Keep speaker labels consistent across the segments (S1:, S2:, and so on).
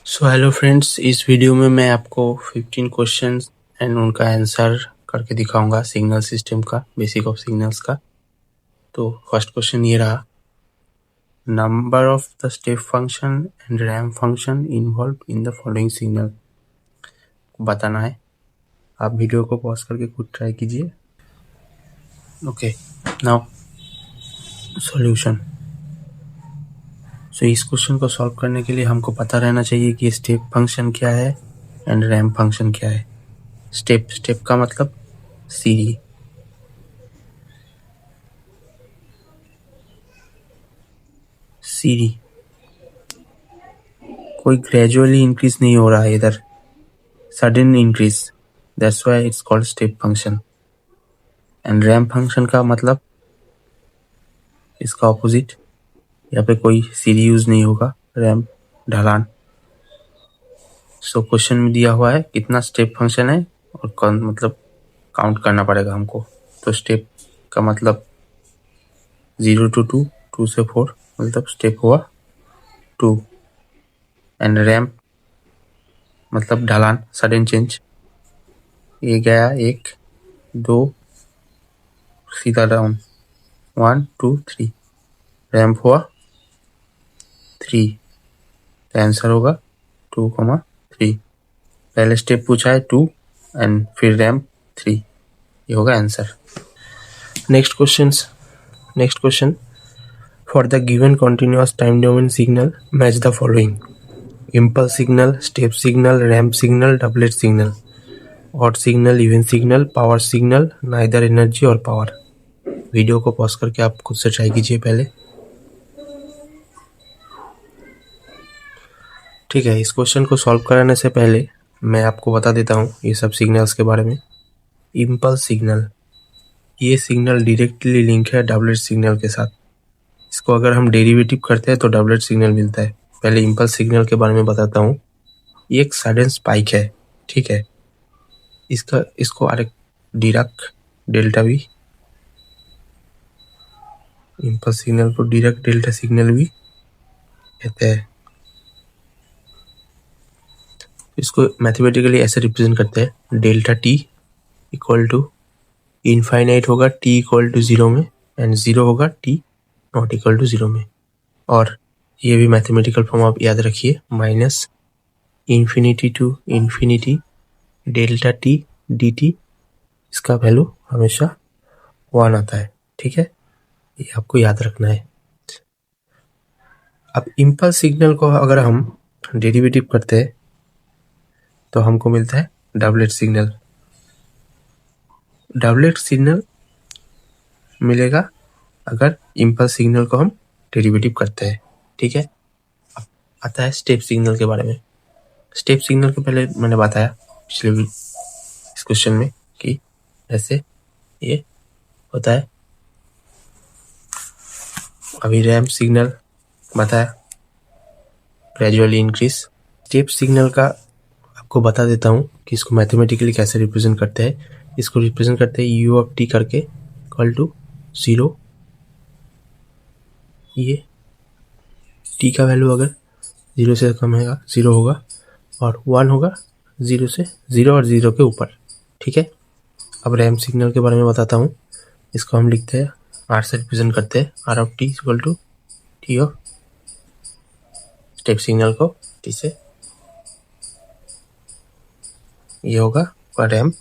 S1: So hello friends, इस video में मैं आपको 15 क्वेश्चंस एंड उनका आंसर करके दिखाऊंगा सिग्नल सिस्टम का, बेसिक ऑफ सिग्नल्स का। तो फर्स्ट क्वेश्चन ये रहा, number of the step function and ramp function involve in the following signal बताना है। आप वीडियो को पॉज करके खुद ट्राई कीजिए। Okay, now solution. सो इस क्वेश्चन को सॉल्व करने के लिए हमको पता रहना चाहिए कि स्टेप फंक्शन क्या है एंड रैम्प फंक्शन क्या है। स्टेप का मतलब सीढ़ी, सीढ़ी कोई ग्रेजुअली इंक्रीज नहीं हो रहा है इधर, sudden increase, that's why it's called step function. And ramp function का मतलब इसका ऑपोजिट, यहाँ पे कोई सीढ़ी यूज नहीं होगा, रैम्प ढलान। सो क्वेश्चन में दिया हुआ है कितना स्टेप फंक्शन है और कौन मतलब काउंट करना पड़ेगा हमको। तो स्टेप का मतलब 0 to 2, 2 से 4 मतलब स्टेप हुआ 2। एंड रैम्प मतलब ढलान, सडन चेंज, ये गया 1 2 सीधा डाउन, 1 2 3, रैम्प हुआ 3, तो आंसर होगा 2,3। पहले स्टेप पूछा है 2 एंड फिर रैम्प 3, ये होगा answer. Next question, for the given continuous time domain signal match the following: impulse signal, step signal, ramp signal, doublet signal, odd signal, even signal, power signal, neither energy और power. Video को pause करके आप खुद से try कीजिए पहले। ठीक है, इस क्वेश्चन को सॉल्व कराने से पहले मैं आपको बता देता हूँ ये सब सिग्नल्स के बारे में। इम्पल्स सिग्नल, ये सिग्नल डायरेक्टली लिंक है डबलेट सिग्नल के साथ। इसको अगर हम डेरिवेटिव करते हैं तो डबलेट सिग्नल मिलता है। पहले इम्पल्स सिग्नल के बारे में बताता हूँ। ये एक सडन स्पाइक है, ठीक है। इसको डिराक डेल्टा भी, इम्पल्स सिग्नल को डिराक डेल्टा सिग्नल भी कहते हैं। इसको मैथमेटिकली ऐसे रिप्रेजेंट करते हैं, delta t equal to infinite होगा टी इक्वल टू 0 में, एंड 0 होगा टी नॉट इक्वल टू 0 में। और ये भी मैथमेटिकल फॉर्म आप याद रखिए, minus infinity to infinity delta t d t, इसका वैल्यू हमेशा 1 आता है, ठीक है। ये आपको याद रखना है। अब इम्पल्स सिग्नल को अगर हम डेरिवेटिव करते हैं तो हमको मिलता है डबलेट सिग्नल। डबलेट सिग्नल मिलेगा अगर इम्पल्स सिग्नल को हम डेरिवेटिव करते हैं, ठीक है। अब आता है स्टेप सिग्नल के बारे में। स्टेप सिग्नल के पहले मैंने बताया पिछले इस क्वेश्चन में कि ऐसे ये होता है। अभी रैम्प सिग्नल बताया, ग्रेजुअली इंक्रीज। स्टेप सिग्नल का आपको बता देता हूँ कि इसको मैथमेटिकली कैसे रिप्रेजेंट करते हैं। इसको रिप्रेजेंट करते हैं यू ऑफ टी करके, इक्वल टू 0। ये टी का वैल्यू अगर 0 से कम है 0 होगा, और 1 होगा 0 से 0 और 0 के ऊपर, ठीक है। अब रैम्प सिग्नल के बारे में बताता हूँ। इसको हम लिखते हैं आर से रिप्रेजेंट करते हैं, r of t equal to t of step signal को टी से, ये होगा आपका रैम्प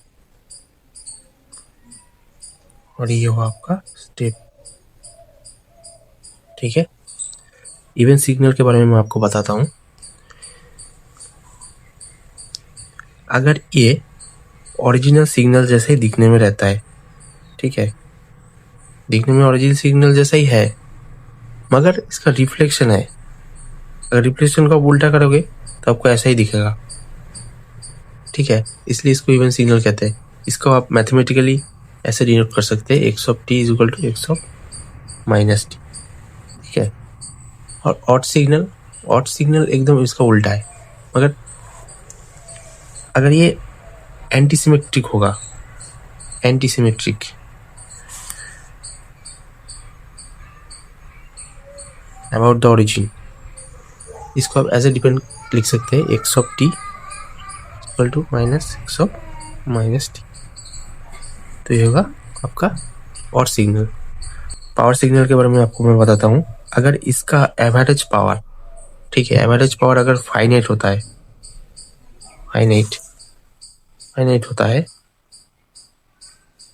S1: और ये होगा आपका स्टेप, ठीक है। इवन सिग्नल के बारे में मैं आपको बताता हूँ। अगर ये ओरिजिनल सिग्नल जैसे ही दिखने में रहता है, ठीक है, दिखने में ओरिजिनल सिग्नल जैसा ही है, मगर इसका रिफ्लेक्शन है। अगर रिफ्लेक्शन को आप उल्टा करोगे तो आपको ऐसा ही दिखेगा, ठीक है। इसलिए इसको इवन सिग्नल कहते हैं। इसको आप मैथमेटिकली ऐसे डिनोट कर सकते हैं, x of t is equal to x of minus t, ठीक है। और ऑड सिग्नल एकदम इसका उल्टा है, मगर अगर ये एंटीसिमेट्रिक होगा, एंटीसिमेट्रिक, अबाउट द ओरिजिन, इसको आप एज ए डिपेंड लिख सकते हैं, x of t equal to minus x of minus t. तो ये होगा आपका पावर सिग्नल। पावर सिग्नल के बारे में आपको मैं बताता हूँ। अगर इसका एवरेज पावर, ठीक है, एवरेज पावर अगर फाइनाइट होता है, फाइनाइट होता है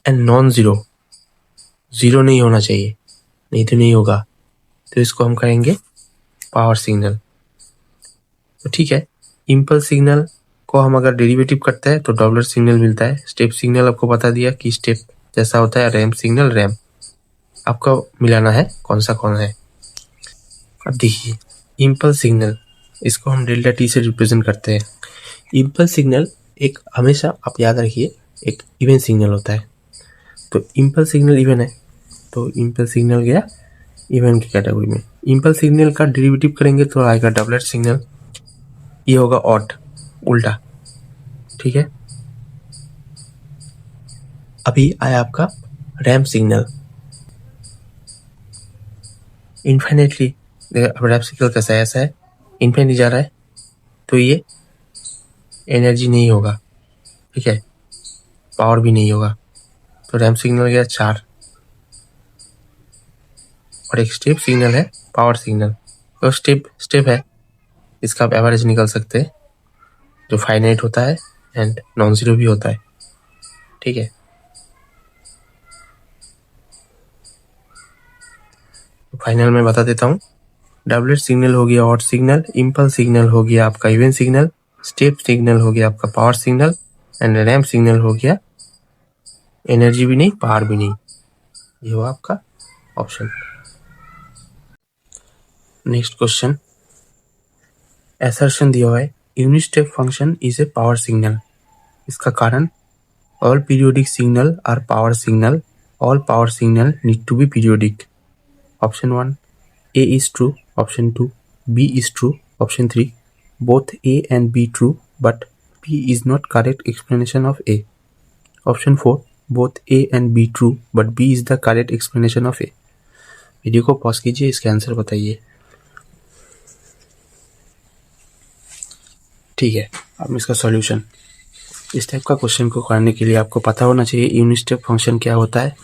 S1: एंड नॉन जीरो, जीरो नहीं होना चाहिए, नहीं तो नहीं होगा, तो इसको हम कहेंगे पावर सिग्नल। तो ठीक है, इम्पल्स सिग्नल को हम अगर डेरिवेटिव करते हैं तो डॉपलर सिग्नल मिलता है। स्टेप सिग्नल आपको बता दिया कि स्टेप जैसा होता है, रैम्प सिग्नल रैम्प आपको मिलाना है कौन सा कौन है। अब देखिए इम्पल्स सिग्नल, इसको हम डेल्टा टी से रिप्रेजेंट करते हैं। इम्पल्स सिग्नल एक, हमेशा आप याद रखिए, एक इवन सिग्नल होता है। तो इम्पल्स सिग्नल इवन है, तो इम्पल्स सिग्नल गया इवन की कैटेगरी में। इम्पल्स सिग्नल का डेरिवेटिव करेंगे तो आएगा डबलेट सिग्नल, ये होगा ऑड, उल्टा, ठीक है। अभी आया आपका रैम्प सिग्नल, इन्फिनेटली, अब रैम्प सिग्नल कैसा है, ऐसा है, इन्फिनिटी जा रहा है, तो ये एनर्जी नहीं होगा, ठीक है, पावर भी नहीं होगा। तो रैम्प सिग्नल गया 4, और एक स्टेप सिग्नल है पावर सिग्नल। तो स्टेप है, इसका आप एवरेज निकाल सकते हैं, जो फाइनाइट होता है एंड नॉन जीरो भी होता है, ठीक है। तो फाइनल में बता देता हूँ, डबलेट सिग्नल हो गया ऑड सिग्नल, इम्पल्स सिग्नल हो गया आपका इवन सिग्नल, स्टेप सिग्नल हो गया आपका power signal, and ramp signal हो गया एनर्जी भी नहीं पावर भी नहीं। ये हुआ आपका ऑप्शन। नेक्स्ट क्वेश्चन, असर्शन दिया हुआ है unit step function is a power signal. इसका कारण, all periodic signal are power signal, all power signal need to be periodic. Option 1 A is true, option 2 B is true, option 3 both A and B true but B is not correct explanation of A, option 4 both A and B true but B is the correct explanation of A। Video को pause कीजिए, इसका answer बताइए। ठीक है, अब इसका solution. इस type का क्वेश्चन को करने के लिए आपको पता होना चाहिए यूनिट स्टेप फंक्शन क्या होता है,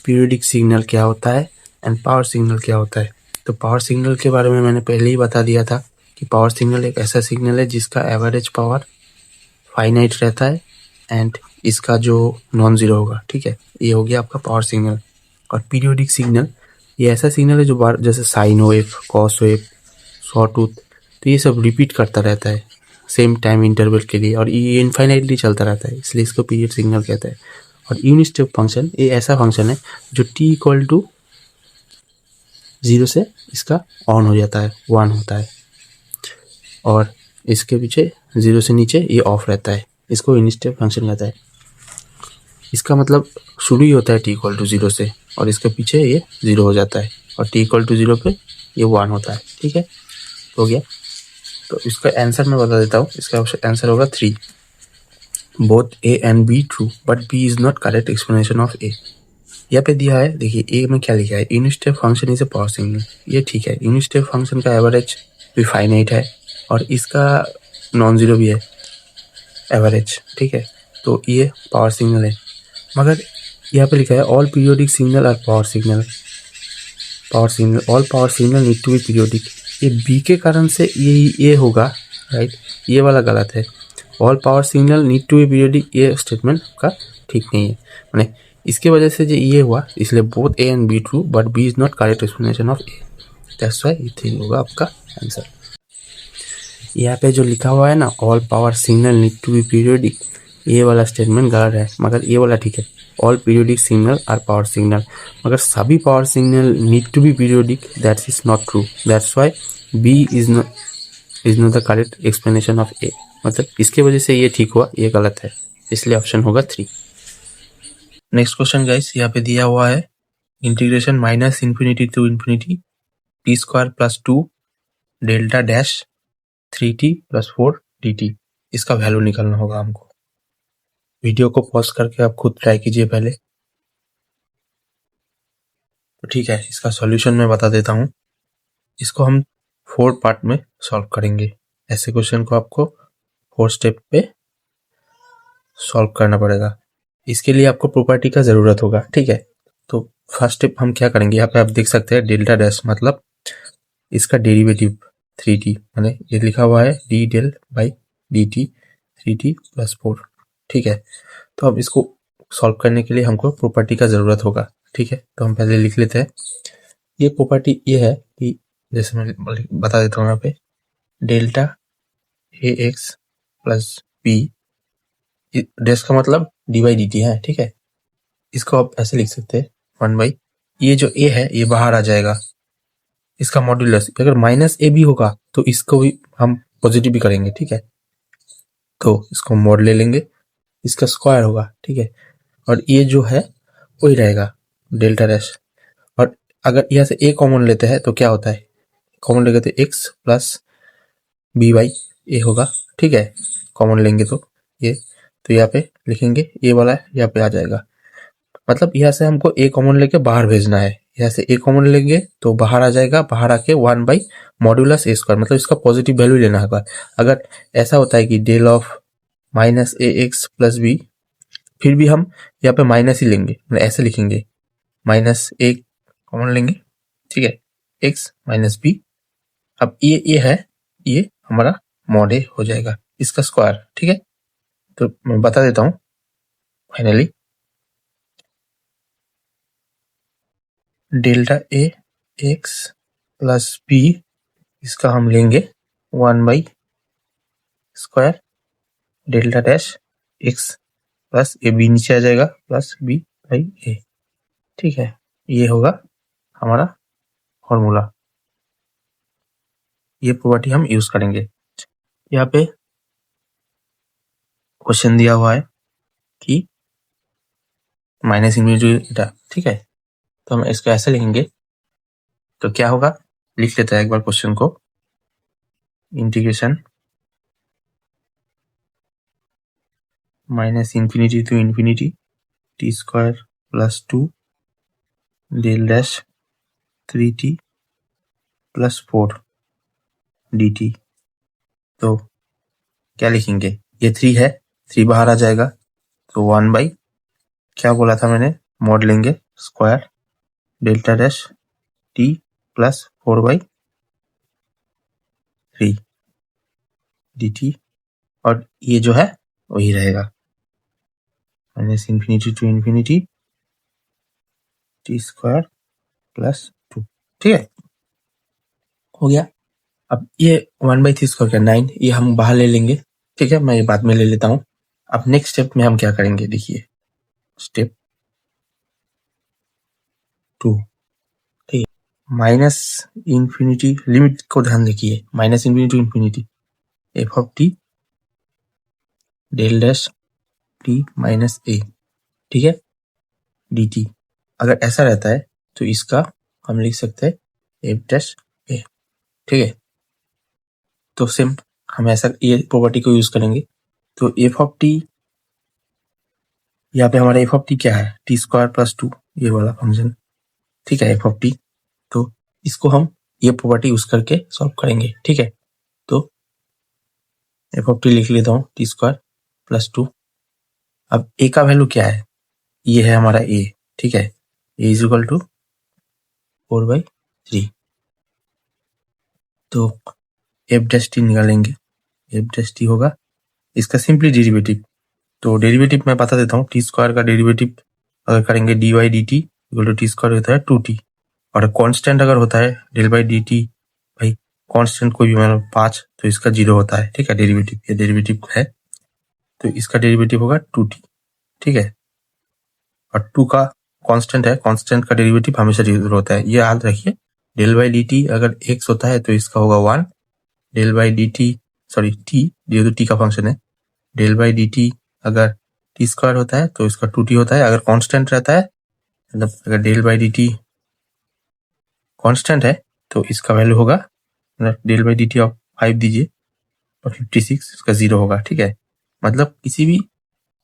S1: पीरियोडिक सिग्नल क्या होता है एंड पावर सिग्नल क्या होता है। तो पावर सिग्नल के बारे में मैंने पहले ही बता दिया था कि पावर सिग्नल एक ऐसा सिग्नल है जिसका एवरेज पावर फाइनाइट रहता है एंड इसका जो नॉन जीरो होगा, ठीक है, ये हो गया आपका पावर सिग्नल। और पीरियोडिक सिग्नल ये ऐसा सिग्नल है जो बार, जैसे sine wave, cos wave, sawtooth, तो ये सब रिपीट करता रहता है सेम टाइम इंटरवल के लिए, और ये इनफाइनाइटली चलता रहता है, इसलिए इसको पीरियड सिग्नल कहते हैं। और यूनिट स्टेप फंक्शन ये ऐसा फंक्शन है जो t इक्वल टू 0 से इसका ऑन हो जाता है, 1 होता है, और इसके पीछे 0 से नीचे ये ऑफ रहता है, इसको यूनिट स्टेप फंक्शन कहता है। इसका मतलब शुरू ही होता है t इक्वल टू 0 से, और इसके पीछे ये 0 हो जाता है, और t इक्वल टू 0 पे ये 1 होता है, ठीक है, हो गया। तो इसका आंसर मैं बता देता हूँ, इसका आंसर होगा 3, both A and B true but B is not correct explanation of A। यहाँ पे दिया है, देखिए ए में क्या लिखा है, unit step function is a power signal, ये ठीक है, यूनिट स्टेप फंक्शन का एवरेज भी फाइनाइट है और इसका नॉन जीरो भी है एवरेज, ठीक है, तो ये पावर सिग्नल है। मगर यहाँ पे लिखा है ऑल पीरियोडिक सिग्नल और power signal, all power signal need to be periodic, ये बी के कारण से ये होगा, राइट, ये वाला गलत है। All power signal need to be periodic, ये स्टेटमेंट का ठीक नहीं है, मैंने इसके वजह से जो ये हुआ, इसलिए both A and B true but B is not correct explanation of A, that's why ये 3 होगा आपका आंसर। यहाँ पे जो लिखा हुआ है ना, all power signal need to be periodic, ये वाला स्टेटमेंट गलत है, मगर ये वाला ठीक है, all periodic signal are power signal, मगर सभी power signal need to be periodic, that is not true, that's why B is not the correct explanation of A, मतलब इसके वजह से ये ठीक हुआ, ये गलत है, इसलिए ऑप्शन होगा 3। नेक्स्ट क्वेश्चन गाइस, यहाँ पे दिया हुआ है integration minus infinity to infinity t square plus 2 delta dash 3t plus 4 dt, इसका वैल्यू निकालना होगा हमको। वीडियो को पॉज करके आप खुद ट्राई कीजिए पहले। तो ठीक है, इसका सॉल्यूशन मैं बता देता हूँ। इसको हम 4 पार्ट में सॉल्व करेंगे। ऐसे क्वेश्चन को आपको 4 स्टेप पे सॉल्व करना पड़ेगा। इसके लिए आपको प्रॉपर्टी का जरूरत होगा, ठीक है। तो फर्स्ट स्टेप हम क्या करेंगे, यहाँ पे आप देख सकते हैं डेल्टा डैश मतलब इसका डेरिवेटिव 3t, माने ये लिखा हुआ है d del by d t 3t plus 4, ठीक है। तो अब इसको सॉल्व करने के लिए हमको प्रॉपर्टी का जरूरत होगा, ठीक है। तो हम पहले लिख लेते हैं। ये प्रॉपर्टी ये है कि जैसे मैं बता देता हूँ यहाँ पे delta a x plus B, dash का मतलब डी बाई डी टी है, ठीक है। इसको आप ऐसे लिख सकते हैं 1 बाई, ये जो ए है ये बाहर आ जाएगा, इसका मॉड्यूलस अगर माइनस ए भी होगा तो इसको भी हम पॉजिटिव भी करेंगे, ठीक है। तो इसको मॉड ले लेंगे, इसका स्क्वायर होगा, ठीक है। और ये जो है वही रहेगा डेल्टा डैश। और अगर यहाँ से ए कॉमन लेते हैं तो क्या होता है, कॉमन लेंगे तो एक्स प्लस बी बाई ए होगा, ठीक है। कॉमन लेंगे तो ये, तो यहाँ पे लिखेंगे ये वाला यहाँ पे आ जाएगा। मतलब यहाँ से हमको ए कॉमन लेके बाहर भेजना है, यहाँ से ए कॉमन लेंगे तो बाहर आ जाएगा, बाहर आके 1 बाई मॉड्यूलस ए स्क्वायर, मतलब इसका पॉजिटिव वैल्यू लेना होगा। अगर ऐसा होता है कि del of minus a x plus b, फिर भी हम यहाँ पे माइनस ही लेंगे, मतलब ऐसे लिखेंगे माइनस ए कॉमन लेंगे, ठीक है, एक्स माइनस बी। अब ये है, ये हमारा मॉड ए हो जाएगा, इसका स्क्वायर, ठीक है। तो मैं बता देता हूँ finally delta a x plus b, इसका हम लेंगे 1 by square delta dash x plus a, b नीचे आ जाएगा प्लस बी बाई ए, ठीक है। ये होगा हमारा फॉर्मूला, ये प्रॉपर्टी हम यूज करेंगे। यहाँ पे क्वेश्चन दिया हुआ है कि माइनस इन्फिनिटी, ठीक है। तो हम इसको ऐसे लिखेंगे तो क्या होगा, लिख लेते हैं एक बार क्वेश्चन को। Integration minus infinity to infinity t square plus 2 del dash 3t plus 4 dt। तो क्या लिखेंगे, ये 3 है, 3 बाहर आ जाएगा, तो 1 बाई क्या बोला था मैंने, मॉड लेंगे square delta dash t plus 4 by 3 dt। और ये जो है वही रहेगा minus infinity to infinity t square plus 2, ठीक है, हो गया। अब ये 1/3 स्क्वायर का 9, ये हम बाहर ले लेंगे, ठीक है, मैं ये बाद में ले लेता हूँ। अब नेक्स्ट स्टेप में हम क्या करेंगे, देखिए स्टेप 2, ठीक है। माइनस इन्फिनिटी लिमिट को ध्यान देखिए, minus infinity to infinity F of T del dash T minus A, ठीक है, डी टी। अगर ऐसा रहता है तो इसका हम लिख सकते हैं एफ डैश ए, ठीक है। तो सेम हम ऐसा ये प्रॉपर्टी को यूज करेंगे। तो एफ ऑफ टी, यहाँ पे हमारा एफ ऑफ टी क्या है, टी स्क्वायर प्लस 2, ये वाला फंक्शन, ठीक है, एफ ऑफ टी। तो इसको हम ये प्रॉपर्टी यूज करके सॉल्व करेंगे, ठीक है। तो एफ ऑफ टी लिख लेता हूँ टी स्क्वायर प्लस 2। अब ए का वैल्यू क्या है, ये है हमारा ए, ठीक है, ए इज इक्वल टू 4/3। तो एफ डैश टी निकालेंगे, एफ डैश टी होगा इसका सिंपली डेरिवेटिव। तो डेरिवेटिव मैं बता देता हूँ, टी स्क्वायर का डेरिवेटिव अगर करेंगे d by d t equal to t square होता है 2t, और कांस्टेंट अगर होता है डेल बाई डी टी, भाई कांस्टेंट कोई भी मतलब 5, तो इसका 0 होता है, ठीक है, डेरिवेटिव, ये डेरिवेटिव है, तो इसका डेरिवेटिव होगा 2t, ठीक है। और 2 का कांस्टेंट है, कांस्टेंट का डेरिवेटिव हमेशा 0 होता है, ये याद रखिए। डेल बाई डी टी अगर x होता है तो इसका होगा 1, del by d t sorry t, ये तो टी का फंक्शन है, डेल बाई डी टी अगर टी स्क्वायर होता है तो इसका 2t होता है। अगर कांस्टेंट रहता है, मतलब अगर del by d t constant है तो इसका वैल्यू होगा, मतलब del by d t of 5 दीजिए और 56, इसका 0 होगा, ठीक है। मतलब किसी भी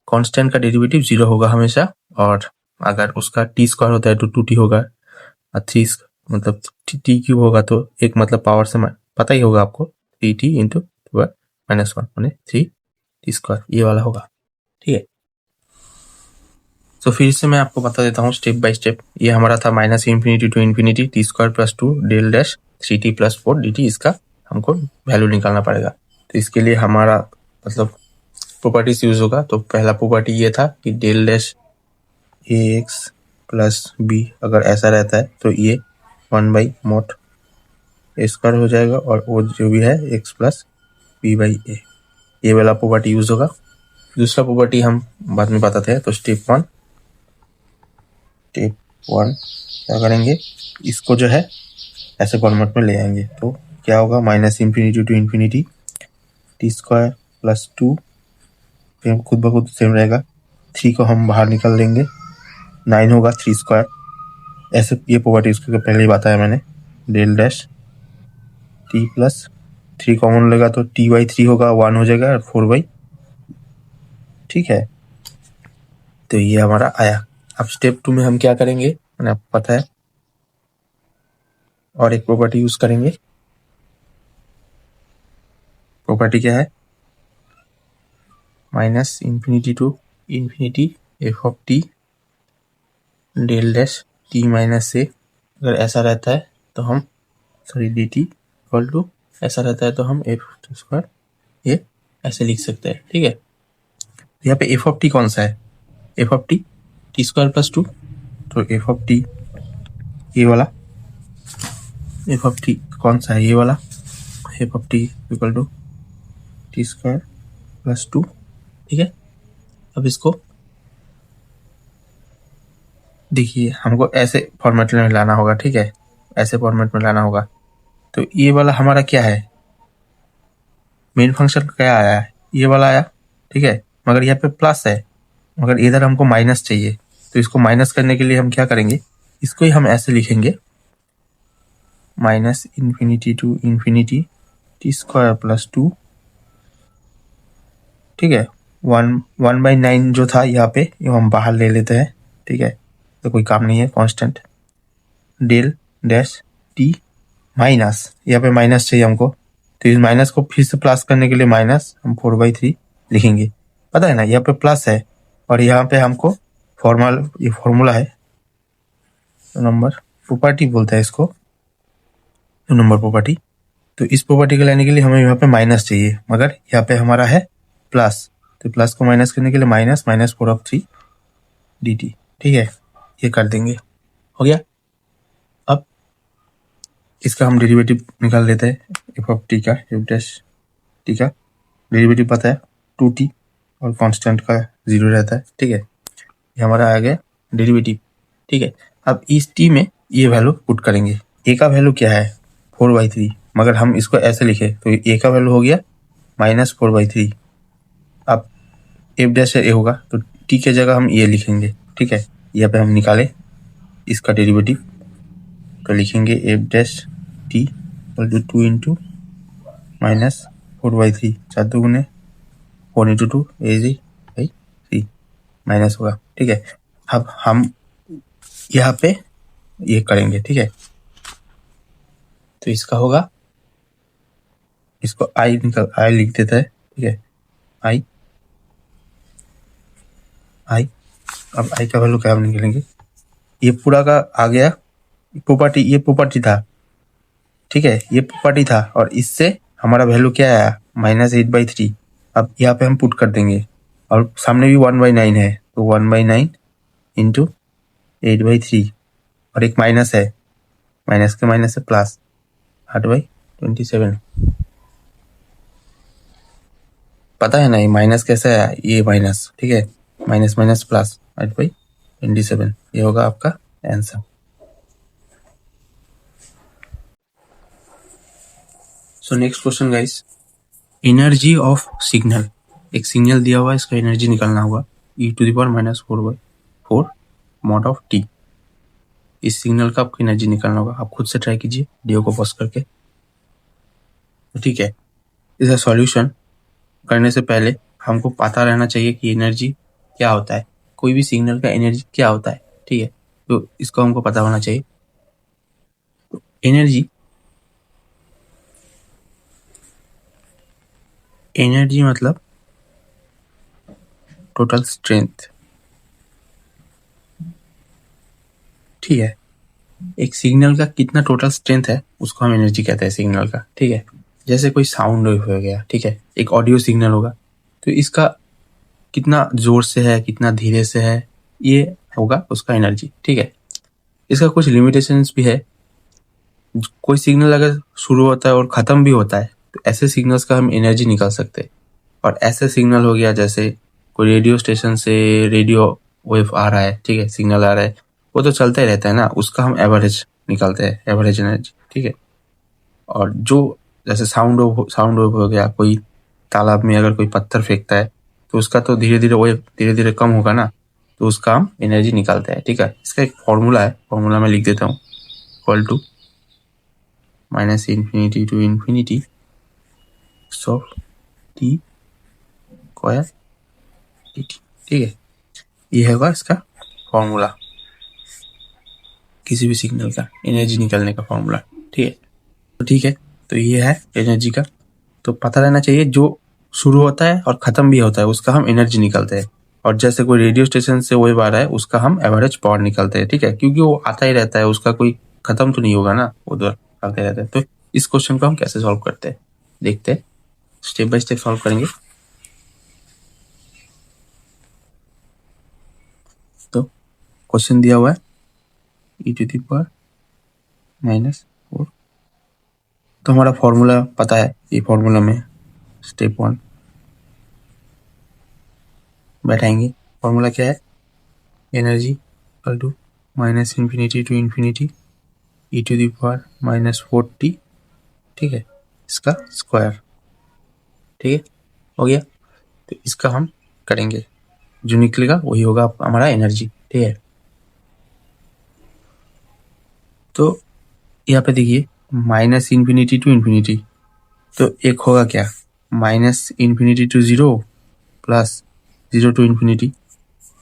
S1: कांस्टेंट का डेरिवेटिव 0 होगा हमेशा, और अगर उसका टी स्क्वायर होता है तो 2t होगा, और 3 मतलब टी क्यूब होगा तो एक मतलब पावर से पता ही होगा आपको, 3t इंटू -1 माने 3t², ये वाला होगा। ठीक है, तो फिर से मैं आपको बता देता हूँ स्टेप बाय स्टेप। ये हमारा था -∞ to ∞ t² + 2 del dash 3t + 4 dt, इसका हमको वैल्यू निकालना पड़ेगा। तो इसके लिए हमारा मतलब प्रॉपर्टीज यूज होगा। तो पहला प्रॉपर्टी ये था कि डेल डैश ax + b अगर ऐसा रहता है तो ये 1/mod a² हो जाएगा, और वो जो भी है x + b/a, ये वाला प्रॉपर्टी यूज होगा। दूसरा प्रॉपर्टी हम बाद में बताते हैं। तो स्टेप वन क्या करेंगे, इसको जो है ऐसे फॉर्मेट में ले आएंगे। तो क्या होगा, -∞ to ∞ t² + 2, फिर खुद ब खुद सेम रहेगा। 3 को हम बाहर निकाल देंगे, 9 होगा 3²। ऐसे ये प्रॉपर्टी उसके पहले ही बताया मैंने। डेल डैश t + 3 कॉमन लेगा तो t/3 होगा, 1 हो जाएगा, और 4/, ठीक है। तो ये हमारा आया। अब स्टेप 2 में हम क्या करेंगे, मैंने आपको पता है, और एक प्रॉपर्टी यूज करेंगे। प्रॉपर्टी क्या है, -∞ to ∞ f(t) del dash t - a, अगर ऐसा रहता है तो हम dt इक्वल टू ऐसा रहता है तो हम f² ये ऐसे लिख सकते हैं। ठीक है, यहाँ पे f(t) कौन सा है, f(t) t² + 2, तो f(t) ये वाला, f(t) कौन सा है, ये वाला, f(t) इक्वल टू t² + 2। ठीक है, अब इसको देखिए, हमको ऐसे फॉर्मेट में लाना होगा। ठीक है, ऐसे फॉर्मेट में लाना होगा। तो ये वाला हमारा क्या है, मेन फंक्शन क्या आया है, ये वाला आया। ठीक है, मगर यहाँ पे प्लस है, मगर इधर हमको माइनस चाहिए। तो इसको माइनस करने के लिए हम क्या करेंगे, इसको ही हम ऐसे लिखेंगे, -∞ to ∞ t² + 2। ठीक है, 1/9 जो था यहाँ पे, ये हम बाहर ले लेते हैं। ठीक है, तो कोई काम नहीं है, constant del dash t minus, यहाँ पे माइनस चाहिए हमको, तो इस माइनस को फिर से प्लस करने के लिए माइनस हम 4/3 लिखेंगे। पता है ना, यहाँ पे प्लस है, और यहाँ पे हमको ये फॉर्मूला है, नंबर प्रॉपर्टी बोलते हैं इसको, नंबर प्रॉपर्टी। तो इस प्रॉपर्टी को लेने के लिए हमें यहाँ पे माइनस चाहिए, मगर यहाँ पे हमारा है प्लस, तो प्लस को माइनस करने के लिए -4/3 dt। ठीक है, ये कर देंगे, हो गया। अब इसका हम डेरिवेटिव निकाल लेते हैं, f(t) का, f'(t) का डेरिवेटिव पता है 2t, और कांस्टेंट का 0 रहता है। ठीक है, ये हमारा आ गया डेरिवेटिव। ठीक है, अब इस t में ये वैल्यू पुट करेंगे। a का वैल्यू क्या है, 4/3, मगर हम इसको ऐसे लिखे तो a का वैल्यू हो गया -4/3। अब f' होगा तो t के जगह हम ये लिखेंगे। ठीक है, यहाँ पे हम निकाले इसका डेरिवेटिव, तो लिखेंगे f'(t) = 2 इंटू -4/3, 4 2 4 इंटू 2 3 माइनस होगा। ठीक है, अब हम यहाँ पे ये करेंगे। ठीक है, तो इसका होगा, इसको i लिख देता है। ठीक है, i, अब i का वैल्यू क्या हम निकलेंगे, ये पूरा का आ गया प्रॉपर्टी, ये प्रॉपर्टी था। ठीक है, ये प्रॉपर्टी था, और इससे हमारा वैल्यू क्या आया, -8/3। अब यहाँ पे हम पुट कर देंगे, और सामने भी 1/9 है, तो 1/9 इंटू 8/3, और एक माइनस है, माइनस के माइनस से प्लस 8/27। पता है ना ये माइनस कैसे आया, ये माइनस। ठीक है, माइनस माइनस प्लस 8/27, ये होगा आपका answer. So next question guys, energy of signal, एक सिग्नल दिया हुआ है, इसका एनर्जी निकालना होगा, e⁻⁴/4 mod of t। इस सिग्नल का आपको एनर्जी निकालना होगा, आप खुद से ट्राई कीजिए वीडियो को पॉज करके। तो ठीक है, इसका सॉल्यूशन करने से पहले हमको पता रहना चाहिए कि एनर्जी क्या होता है, कोई भी सिग्नल का एनर्जी क्या होता है। ठीक है, तो इसको हमको पता होना चाहिए। तो एनर्जी एनर्जी मतलब टोटल स्ट्रेंथ, ठीक है। एक सिग्नल का कितना टोटल स्ट्रेंथ है उसको हम एनर्जी कहते हैं सिग्नल का, ठीक है। जैसे कोई साउंड वेव हो गया, ठीक है, एक ऑडियो सिग्नल होगा, तो इसका कितना जोर से है, कितना धीरे से है, ये होगा उसका एनर्जी, ठीक है। इसका कुछ लिमिटेशंस भी है। कोई सिग्नल अगर शुरू होता है और ख़त्म भी होता है तो ऐसे सिग्नल्स का हम एनर्जी निकाल सकते हैं। और ऐसे सिग्नल हो गया जैसे कोई रेडियो स्टेशन से रेडियो वेव आ रहा है, ठीक है, सिग्नल आ रहा है, वो तो चलता ही रहता है ना, उसका हम एवरेज निकालते हैं, एवरेज एनर्जी, ठीक है। और जो जैसे साउंड वेव हो गया, कोई तालाब में अगर कोई पत्थर फेंकता है तो उसका तो धीरे धीरे कम होगा ना, तो उसका हम एनर्जी निकालते हैं, ठीक है। इसका एक फॉर्मूला है, फॉर्मूला मैं लिख देता हूँ, equal to minus infinity to infinity of t square d t, ठीक है। ये होगा इसका फॉर्मूला, किसी भी सिग्नल का एनर्जी निकालने का फॉर्मूला, ठीक है। तो ठीक है, तो ये है एनर्जी का। तो पता रहना चाहिए जो शुरू होता है और ख़त्म भी होता है उसका हम एनर्जी निकालते हैं। और जैसे कोई रेडियो स्टेशन से वेव आ रहा है उसका हम एवरेज पावर निकालते हैं, ठीक है, क्योंकि वो आता ही रहता है, उसका कोई ख़त्म तो नहीं होगा ना, वो तो आते रहता है। तो इस क्वेश्चन को हम कैसे सॉल्व करते हैं देखते हैं, स्टेप बाय स्टेप सॉल्व करेंगे। तो क्वेश्चन दिया हुआ है e⁻⁻⁴, तो हमारा फॉर्मूला पता है, ये फॉर्मूला में स्टेप 1 बैठाएंगे। फॉर्मूला क्या है, energy equal to minus infinity to infinity e⁻⁻⁴t, ठीक है, इसका स्क्वायर, ठीक है, हो गया। तो इसका हम करेंगे, जो निकलेगा वही होगा हमारा एनर्जी, ठीक है। तो यहाँ पे देखिए माइनस इन्फिनिटी टू इन्फिनिटी, तो एक होगा क्या, minus infinity to 0 plus 0 to infinity,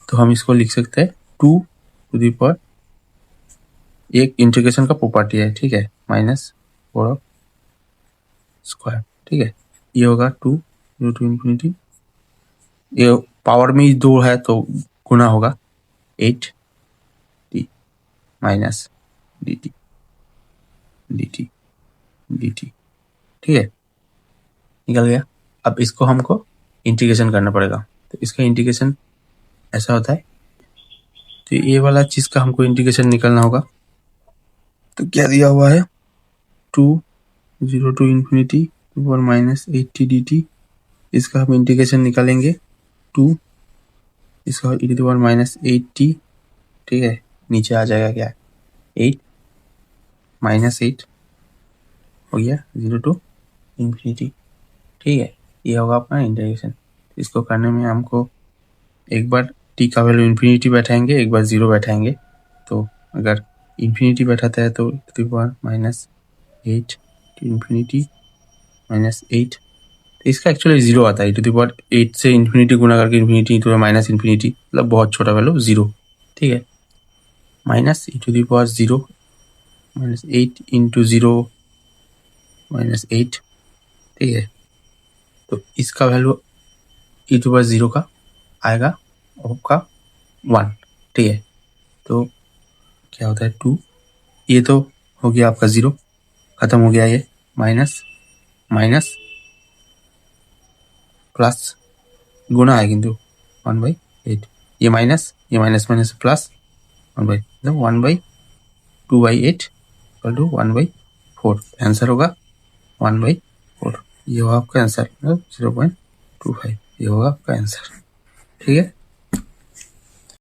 S1: तो हम इसको लिख सकते हैं 2⁻, एक इंटीग्रेशन का प्रॉपर्टी है, ठीक है, -4 स्क्वायर, ठीक है। ये होगा 2 0 टू इन्फिनिटी, ये पावर में 2 है तो गुना होगा 8t minus dt dt dt, ठीक है, निकल गया। अब इसको हमको इंटीग्रेशन करना पड़ेगा, तो इसका इंटीग्रेशन ऐसा होता है, तो ये वाला चीज़ का हमको इंटीग्रेशन निकालना होगा। तो क्या दिया हुआ है, 2 0 to infinity power -8t dt, इसका हम इंटीग्रेशन निकालेंगे 2, इसका e⁻⁻8t, ठीक है, नीचे आ जाएगा क्या 8 -8 हो गया 0 टू इन्फिनिटी, ठीक है। ये होगा अपना इंटीग्रेशन। इसको करने में हमको एक बार t का वैल्यू इन्फिनिटी बैठाएंगे, एक बार 0 बैठाएंगे। तो अगर इन्फिनिटी बैठाता है तो e⁻⁻8 टू इन्फिनिटी -8, तो इसका एक्चुअली 0 आता है, e⁻8 से इन्फिनिटी गुना करके इन्फिनिटी तो माइनस इन्फिनिटी, मतलब बहुत छोटा वैल्यू 0, ठीक है, माइनस e⁻0 -8 इंटू 0 -8, ठीक है। तो इसका वैल्यू e⁻0 का आएगा आपका 1, ठीक है। तो क्या होता है 2, ये तो हो गया आपका 0, ख़त्म हो गया, ये माइनस माइनस प्लस गुना है किंतु 1/8, ये minus minus plus 1/2/8 equal to 1/4, answer होगा 1/4, ये होगा आपका आंसर, मतलब 0.25, ये होगा आपका आंसर, ठीक है।